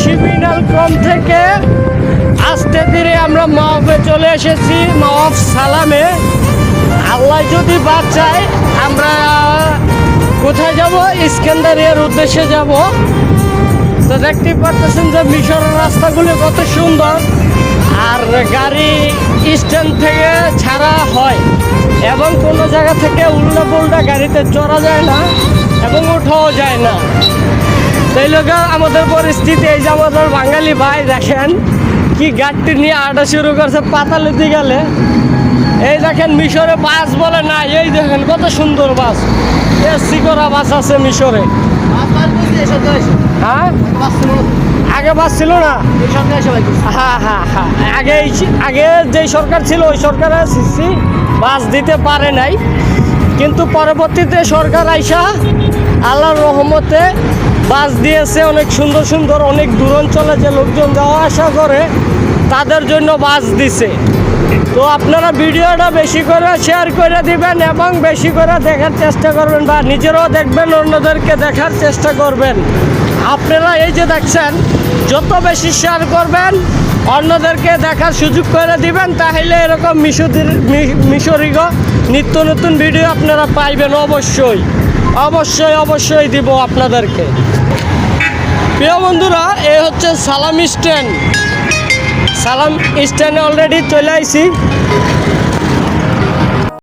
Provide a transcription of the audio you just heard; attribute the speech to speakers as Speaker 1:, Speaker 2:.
Speaker 1: শিবিনাল ক্রম থেকে আস্তে ধীরে আমরা মাওফে চলে এসেছি, মাওফ সালামে। আল্লাহ যদি বাঁচায় আমরা কোথায় যাব? ইস্কান্দারিয়ার উদ্দেশ্যে যাব। তো দেখতেই পাচ্ছেন যে মিশরের রাস্তাগুলো কত সুন্দর, আর গাড়ি স্ট্যান্ড থেকে ছাড়া হয় এবং কোনো জায়গা থেকে উল্টা পুল্টা গাড়িতে চড়া যায় না এবং ওঠাও যায় না। সেই লোক আমাদের পরিস্থিতি এই যে আমাদের বাঙালি ভাই দেখেন কি গাড়িটি নিয়ে আটা শুরু করছে পাতালুতে গেলে। এই দেখেন মিশরে বাস বলে না, এই দেখেন কত সুন্দর বাস, এসি করা বাস আছে মিশরে। হ্যাঁ, আগে বাস ছিল না। হ্যাঁ হ্যাঁ হ্যাঁ, আগে যেই সরকার ছিল ওই সরকারে সিসি বাস দিতে পারে নাই, কিন্তু পরবর্তীতে সরকার আইসা আল্লাহর রহমতে বাস দিয়েছে অনেক সুন্দর সুন্দর। অনেক দূর অঞ্চলে যে লোকজন যাওয়া আসা করে তাদের জন্য বাস দিছে। তো আপনারা ভিডিওটা বেশি করে শেয়ার করে দিবেন এবং বেশি করে দেখার চেষ্টা করবেন, বা নিজেরাও দেখবেন, অন্যদেরকে দেখার চেষ্টা করবেন। আপনারা এই যে দেখছেন, যত বেশি শেয়ার করবেন অন্যদেরকে দেখার সুযোগ করে দিবেন, তাহলে এরকম মিশরীয় নিত্য নতুন ভিডিও আপনারা পাইবেন। অবশ্যই অবশ্যই অবশ্যই দিব আপনাদেরকে। প্রিয় বন্ধুরা, এই হচ্ছে সালাম স্ট্যান্ড। সালাম স্ট্যান্ডে অলরেডি চলে আইছি।